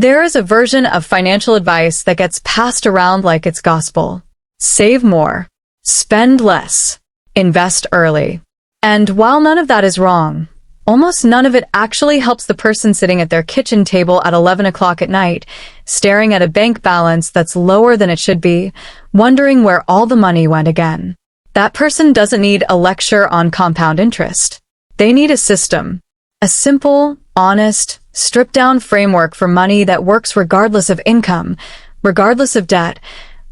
There is a version of financial advice that gets passed around like it's gospel. Save more. Spend less. Invest early. And while none of that is wrong, almost none of it actually helps the person sitting at their kitchen table at 11 o'clock at night, staring at a bank balance that's lower than it should be, wondering where all the money went again. That person doesn't need a lecture on compound interest. They need a system. A simple, honest, stripped-down framework for money that works regardless of income, regardless of debt,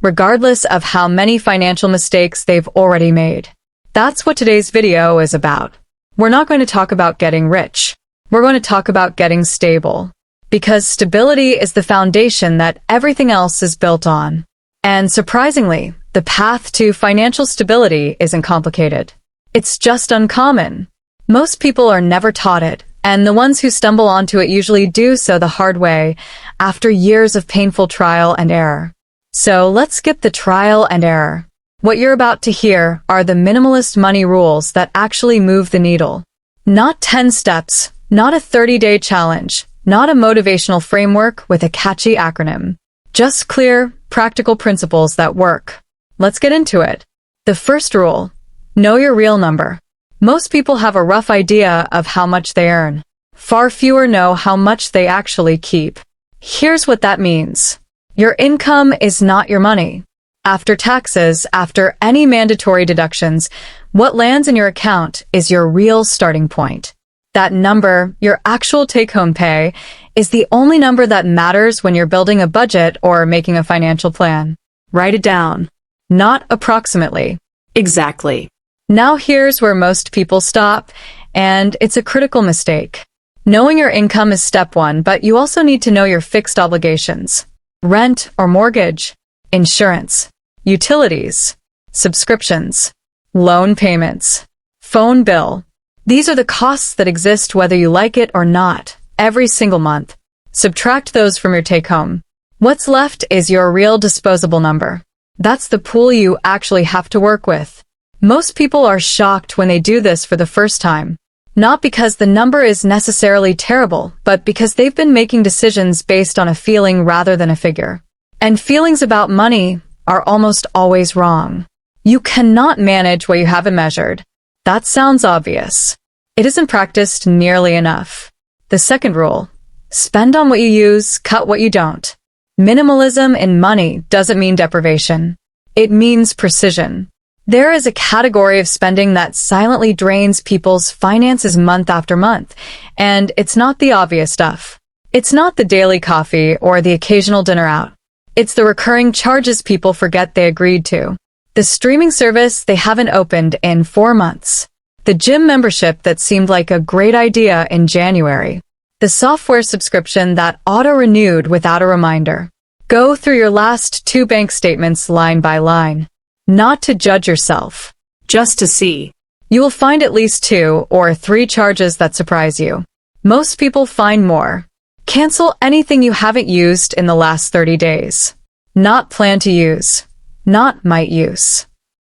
regardless of how many financial mistakes they've already made. That's what today's video is about. We're not going to talk about getting rich. We're going to talk about getting stable. Because stability is the foundation that everything else is built on. And surprisingly, the path to financial stability isn't complicated. It's just uncommon. Most people are never taught it, and the ones who stumble onto it usually do so the hard way, after years of painful trial and error. So let's skip the trial and error. What you're about to hear are the minimalist money rules that actually move the needle. Not 10 steps, not a 30-day challenge, not a motivational framework with a catchy acronym. Just clear, practical principles that work. Let's get into it. The first rule: know your real number. Most people have a rough idea of how much they earn. Far fewer know how much they actually keep. Here's what that means. Your income is not your money. After taxes, after any mandatory deductions, what lands in your account is your real starting point. That number, your actual take-home pay, is the only number that matters when you're building a budget or making a financial plan. Write it down. Not approximately. Exactly. Now here's where most people stop, and it's a critical mistake. Knowing your income is step one, but you also need to know your fixed obligations. Rent or mortgage, insurance, utilities, subscriptions, loan payments, phone bill. These are the costs that exist whether you like it or not, every single month. Subtract those from your take-home. What's left is your real disposable number. That's the pool you actually have to work with. Most people are shocked when they do this for the first time. Not because the number is necessarily terrible, but because they've been making decisions based on a feeling rather than a figure. And feelings about money are almost always wrong. You cannot manage what you haven't measured. That sounds obvious. It isn't practiced nearly enough. The second rule: spend on what you use, cut what you don't. Minimalism in money doesn't mean deprivation. It means precision. There is a category of spending that silently drains people's finances month after month, and it's not the obvious stuff. It's not the daily coffee or the occasional dinner out. It's the recurring charges people forget they agreed to. The streaming service they haven't opened in 4 months. The gym membership that seemed like a great idea in January. The software subscription that auto-renewed without a reminder. Go through your last 2 bank statements line by line. Not to judge yourself, just to see. You will find at least 2 or 3 charges that surprise you. Most people find more. Cancel anything you haven't used in the last 30 days. Not plan to use. Not might use.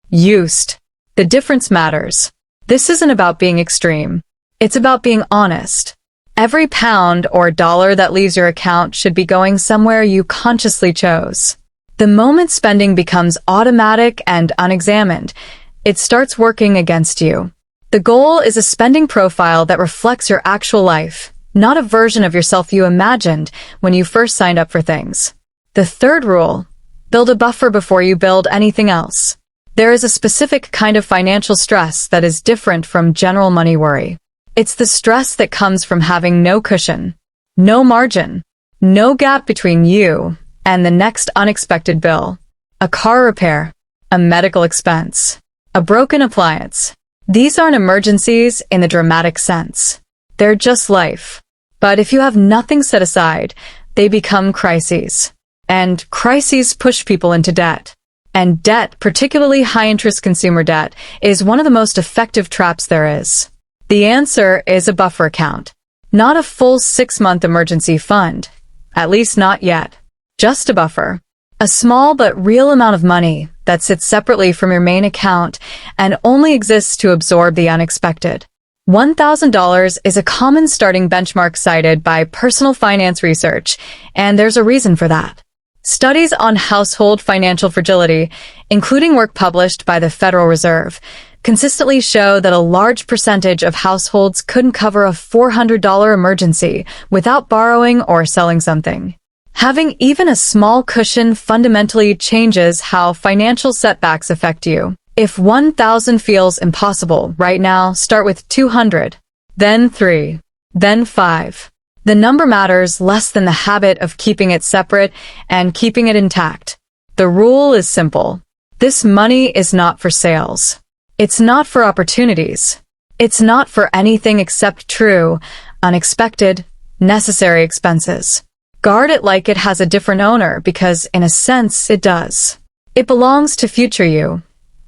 Used. The difference matters. This isn't about being extreme. It's about being honest. Every pound or dollar that leaves your account should be going somewhere you consciously chose. The moment spending becomes automatic and unexamined, it starts working against you. The goal is a spending profile that reflects your actual life, not a version of yourself you imagined when you first signed up for things. The third rule: build a buffer before you build anything else. There is a specific kind of financial stress that is different from general money worry. It's the stress that comes from having no cushion, no margin, no gap between you and the next unexpected bill. A car repair, a medical expense, a broken appliance. These aren't emergencies in the dramatic sense. They're just life. But if you have nothing set aside, they become crises. And crises push people into debt. And debt, particularly high-interest consumer debt, is one of the most effective traps there is. The answer is a buffer account. Not a full 6-month emergency fund. At least not yet. Just a buffer. A small but real amount of money that sits separately from your main account and only exists to absorb the unexpected. $1,000 is a common starting benchmark cited by personal finance research, and there's a reason for that. Studies on household financial fragility, including work published by the Federal Reserve, consistently show that a large percentage of households couldn't cover a $400 emergency without borrowing or selling something. Having even a small cushion fundamentally changes how financial setbacks affect you. If 1,000 feels impossible right now, start with 200, then 3, then 5. The number matters less than the habit of keeping it separate and keeping it intact. The rule is simple. This money is not for sales. It's not for opportunities. It's not for anything except true, unexpected, necessary expenses. Guard it like it has a different owner because, in a sense, it does. It belongs to future you,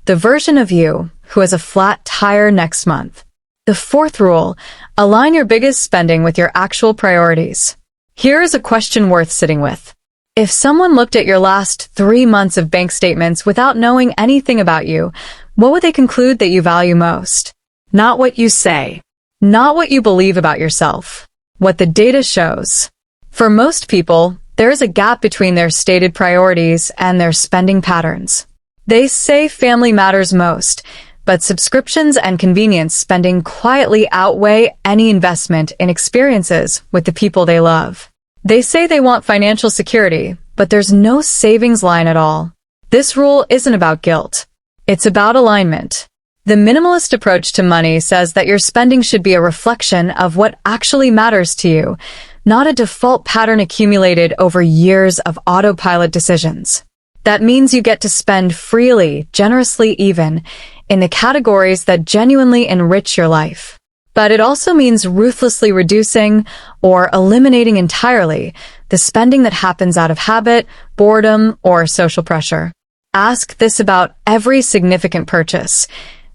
the version of you who has a flat tire next month. The fourth rule, align your biggest spending with your actual priorities. Here is a question worth sitting with. If someone looked at your last 3 months of bank statements without knowing anything about you, what would they conclude that you value most? Not what you say. Not what you believe about yourself. What the data shows. For most people, there is a gap between their stated priorities and their spending patterns. They say family matters most, but subscriptions and convenience spending quietly outweigh any investment in experiences with the people they love. They say they want financial security, but there's no savings line at all. This rule isn't about guilt. It's about alignment. The minimalist approach to money says that your spending should be a reflection of what actually matters to you, not a default pattern accumulated over years of autopilot decisions. That means you get to spend freely, generously even, in the categories that genuinely enrich your life. But it also means ruthlessly reducing or eliminating entirely the spending that happens out of habit, boredom, or social pressure. Ask this about every significant purchase.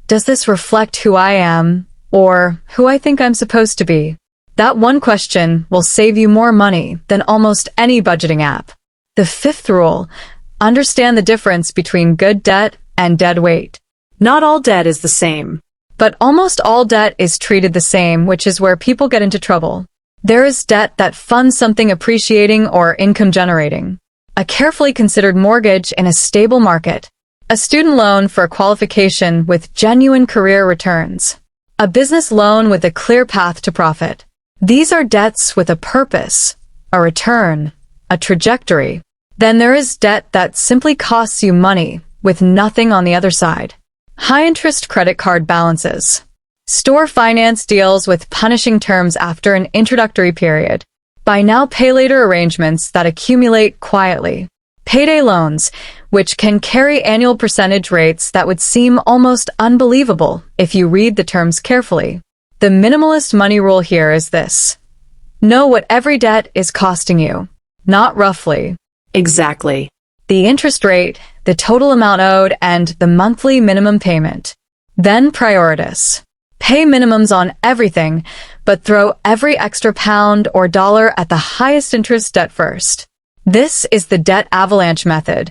Does this reflect who I am or who I think I'm supposed to be? That one question will save you more money than almost any budgeting app. The fifth rule, understand the difference between good debt and dead weight. Not all debt is the same, but almost all debt is treated the same, which is where people get into trouble. There is debt that funds something appreciating or income generating. A carefully considered mortgage in a stable market, a student loan for a qualification with genuine career returns, a business loan with a clear path to profit. These are debts with a purpose, a return, a trajectory. Then there is debt that simply costs you money with nothing on the other side. High-interest credit card balances. Store finance deals with punishing terms after an introductory period. Buy now, pay later arrangements that accumulate quietly. Payday loans, which can carry annual percentage rates that would seem almost unbelievable if you read the terms carefully. The minimalist money rule here is this. Know what every debt is costing you, not roughly. Exactly. The interest rate, the total amount owed, and the monthly minimum payment. Then prioritize. Pay minimums on everything, but throw every extra pound or dollar at the highest interest debt first. This is the debt avalanche method,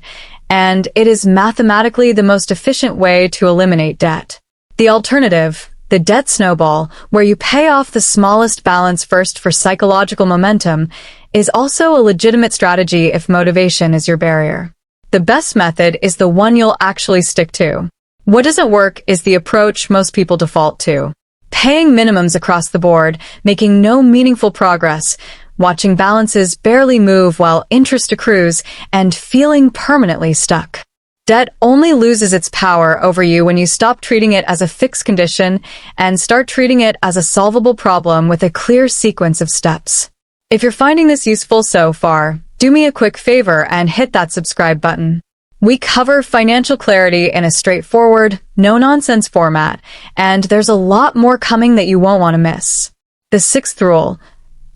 and it is mathematically the most efficient way to eliminate debt. The alternative, the debt snowball, where you pay off the smallest balance first for psychological momentum, is also a legitimate strategy if motivation is your barrier. The best method is the one you'll actually stick to. What doesn't work is the approach most people default to. Paying minimums across the board, making no meaningful progress, watching balances barely move while interest accrues, and feeling permanently stuck. Debt only loses its power over you when you stop treating it as a fixed condition and start treating it as a solvable problem with a clear sequence of steps. If you're finding this useful so far, do me a quick favor and hit that subscribe button. We cover financial clarity in a straightforward, no-nonsense format, and there's a lot more coming that you won't want to miss. The sixth rule,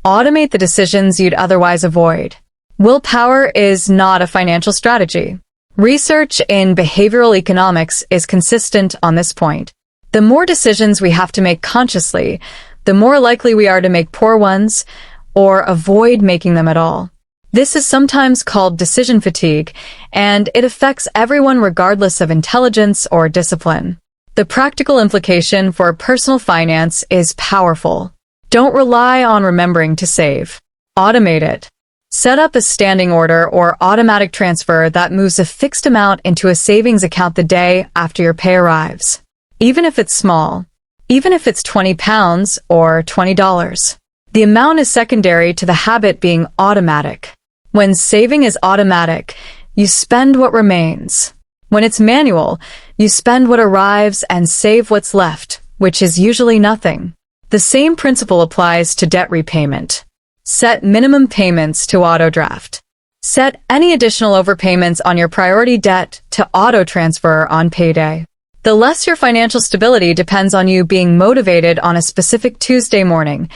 automate the decisions you'd otherwise avoid. Willpower is not a financial strategy. Research in behavioral economics is consistent on this point. The more decisions we have to make consciously, the more likely we are to make poor ones or avoid making them at all. This is sometimes called decision fatigue, and it affects everyone regardless of intelligence or discipline. The practical implication for personal finance is powerful. Don't rely on remembering to save. Automate it. Set up a standing order or automatic transfer that moves a fixed amount into a savings account the day after your pay arrives. Even if it's small. Even if it's £20 or $20. The amount is secondary to the habit being automatic. When saving is automatic, you spend what remains. When it's manual, you spend what arrives and save what's left, which is usually nothing. The same principle applies to debt repayment. Set minimum payments to auto-draft. Set any additional overpayments on your priority debt to auto-transfer on payday. The less your financial stability depends on you being motivated on a specific Tuesday morning,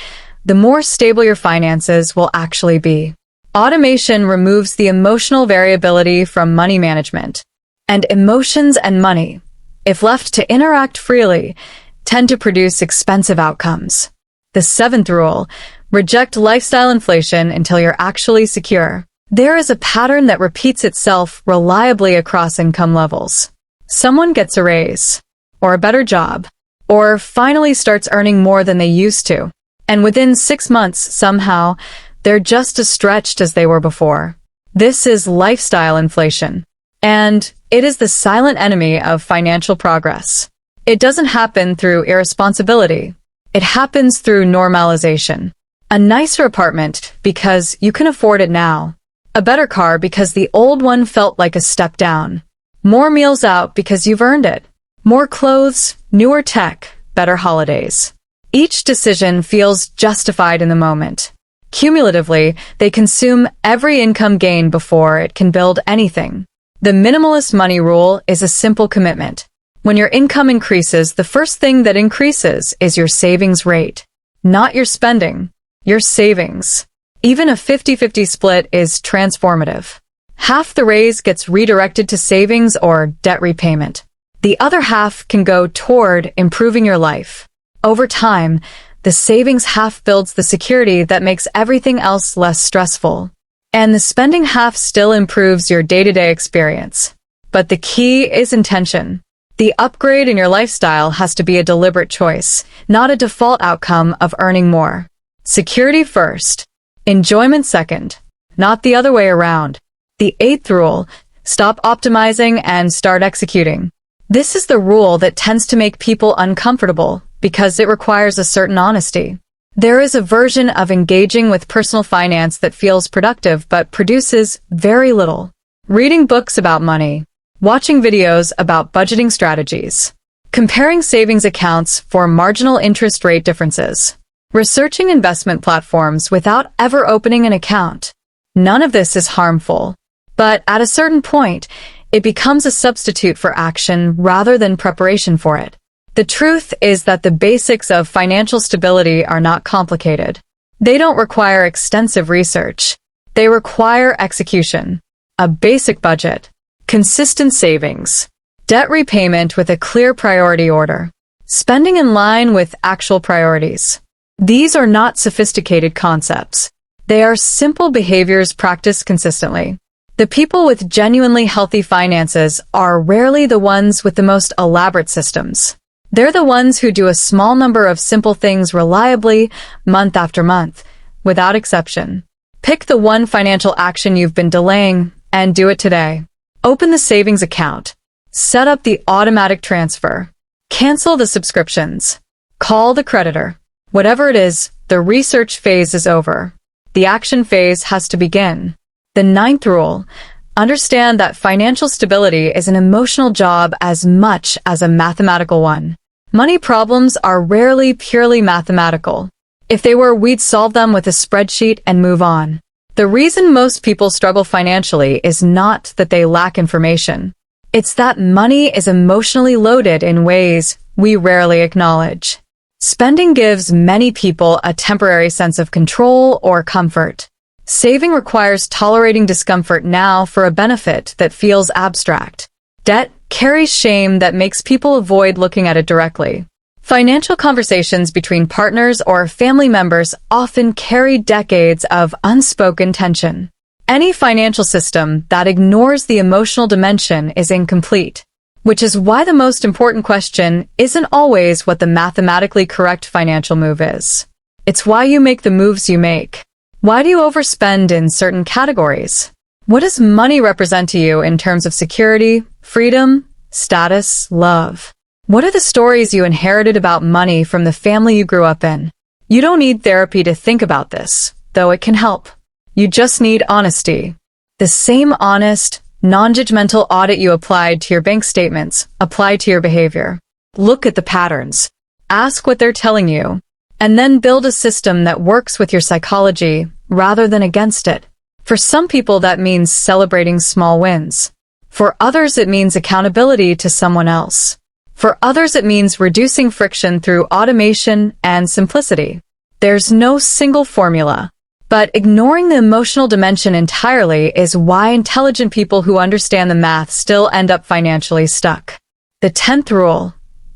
the more stable your finances will actually be. Automation removes the emotional variability from money management. And emotions and money, if left to interact freely, tend to produce expensive outcomes. The 7th rule, reject lifestyle inflation until you're actually secure. There is a pattern that repeats itself reliably across income levels. Someone gets a raise, or a better job, or finally starts earning more than they used to. And within 6 months, somehow, they're just as stretched as they were before. This is lifestyle inflation. And it is the silent enemy of financial progress. It doesn't happen through irresponsibility. It happens through normalization. A nicer apartment because you can afford it now. A better car because the old one felt like a step down. More meals out because you've earned it. More clothes, newer tech, better holidays. Each decision feels justified in the moment. Cumulatively, they consume every income gain before it can build anything. The minimalist money rule is a simple commitment. When your income increases, the first thing that increases is your savings rate. Not your spending, your savings. Even a 50-50 split is transformative. Half the raise gets redirected to savings or debt repayment. The other half can go toward improving your life. Over time, the savings half builds the security that makes everything else less stressful. And the spending half still improves your day-to-day experience. But the key is intention. The upgrade in your lifestyle has to be a deliberate choice, not a default outcome of earning more. Security first, enjoyment second, not the other way around. The 8th rule, stop optimizing and start executing. This is the rule that tends to make people uncomfortable because it requires a certain honesty. There is a version of engaging with personal finance that feels productive but produces very little. Reading books about money, watching videos about budgeting strategies, comparing savings accounts for marginal interest rate differences, researching investment platforms without ever opening an account. None of this is harmful, but at a certain point, it becomes a substitute for action rather than preparation for it. The truth is that the basics of financial stability are not complicated. They don't require extensive research. They require execution. A basic budget, consistent savings, debt repayment with a clear priority order, spending in line with actual priorities. These are not sophisticated concepts. They are simple behaviors practiced consistently. The people with genuinely healthy finances are rarely the ones with the most elaborate systems. They're the ones who do a small number of simple things reliably, month after month, without exception. Pick the one financial action you've been delaying and do it today. Open the savings account. Set up the automatic transfer. Cancel the subscriptions. Call the creditor. Whatever it is, the research phase is over. The action phase has to begin. The 9th rule, understand that financial stability is an emotional job as much as a mathematical one. Money problems are rarely purely mathematical. If they were, we'd solve them with a spreadsheet and move on. The reason most people struggle financially is not that they lack information. It's that money is emotionally loaded in ways we rarely acknowledge. Spending gives many people a temporary sense of control or comfort. Saving requires tolerating discomfort now for a benefit that feels abstract. Debt carries shame that makes people avoid looking at it directly. Financial conversations between partners or family members often carry decades of unspoken tension. Any financial system that ignores the emotional dimension is incomplete. Which is why the most important question isn't always what the mathematically correct financial move is. It's why you make the moves you make. Why do you overspend in certain categories? What does money represent to you in terms of security, freedom, status, love? What are the stories you inherited about money from the family you grew up in? You don't need therapy to think about this, though it can help. You just need honesty. The same honest, non-judgmental audit you applied to your bank statements, apply to your behavior. Look at the patterns. Ask what they're telling you. And then build a system that works with your psychology rather than against it. For some people, that means celebrating small wins. For others, it means accountability to someone else. For others, it means reducing friction through automation and simplicity. There's no single formula. But ignoring the emotional dimension entirely is why intelligent people who understand the math still end up financially stuck. The 10th rule: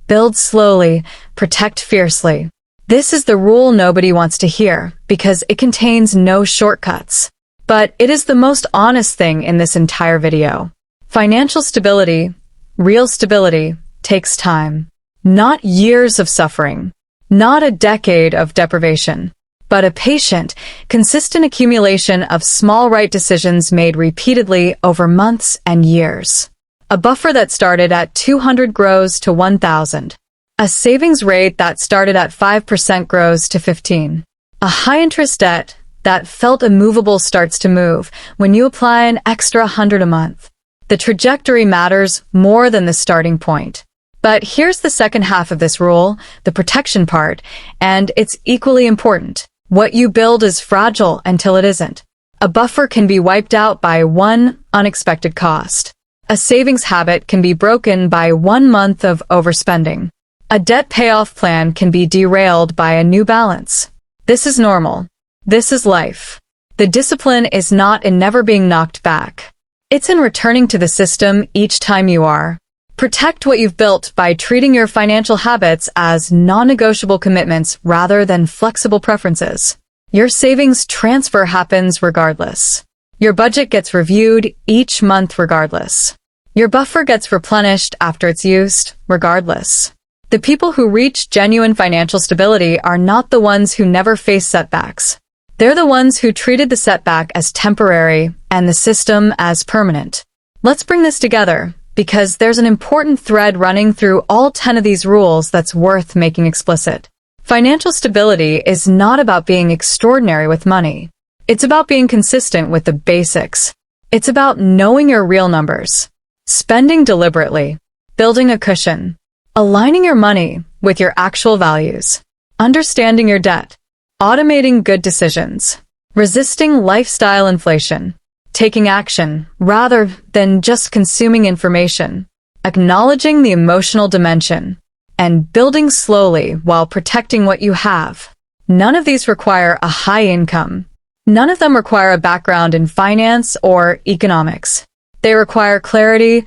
build slowly, protect fiercely. This is the rule nobody wants to hear because it contains no shortcuts. But it is the most honest thing in this entire video. Financial stability, real stability, takes time. Not years of suffering. Not a decade of deprivation. But a patient, consistent accumulation of small right decisions made repeatedly over months and years. A buffer that started at 200 grows to 1,000. A savings rate that started at 5% grows to 15. A high-interest debt that felt immovable starts to move when you apply an extra 100 a month. The trajectory matters more than the starting point. But here's the second half of this rule, the protection part, and it's equally important. What you build is fragile until it isn't. A buffer can be wiped out by one unexpected cost. A savings habit can be broken by 1 month of overspending. A debt payoff plan can be derailed by a new balance. This is normal. This is life. The discipline is not in never being knocked back. It's in returning to the system each time you are. Protect what you've built by treating your financial habits as non-negotiable commitments rather than flexible preferences. Your savings transfer happens regardless. Your budget gets reviewed each month regardless. Your buffer gets replenished after it's used regardless. The people who reach genuine financial stability are not the ones who never face setbacks. They're the ones who treated the setback as temporary and the system as permanent. Let's bring this together, because there's an important thread running through all 10 of these rules that's worth making explicit. Financial stability is not about being extraordinary with money. It's about being consistent with the basics. It's about knowing your real numbers, spending deliberately, building a cushion, aligning your money with your actual values, understanding your debt, automating good decisions, resisting lifestyle inflation, taking action rather than just consuming information, acknowledging the emotional dimension, and building slowly while protecting what you have. None of these require a high income. None of them require a background in finance or economics. They require clarity,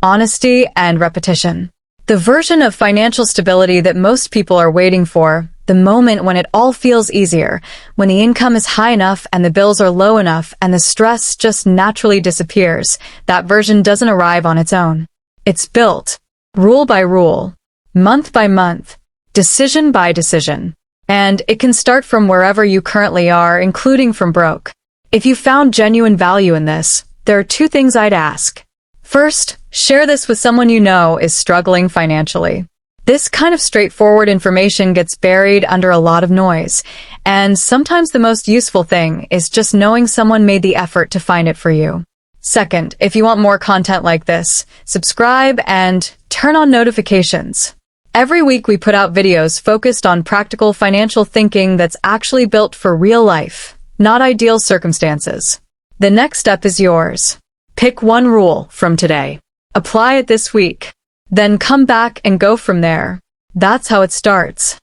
honesty, and repetition. The version of financial stability that most people are waiting for, the moment when it all feels easier, when the income is high enough and the bills are low enough and the stress just naturally disappears, that version doesn't arrive on its own. It's built, rule by rule, month by month, decision by decision. And it can start from wherever you currently are, including from broke. If you found genuine value in this, there are 2 things I'd ask. First, share this with someone you know is struggling financially. This kind of straightforward information gets buried under a lot of noise, and sometimes the most useful thing is just knowing someone made the effort to find it for you. Second, if you want more content like this, subscribe and turn on notifications. Every week we put out videos focused on practical financial thinking that's actually built for real life, not ideal circumstances. The next step is yours. Pick one rule from today. Apply it this week. Then come back and go from there. That's how it starts.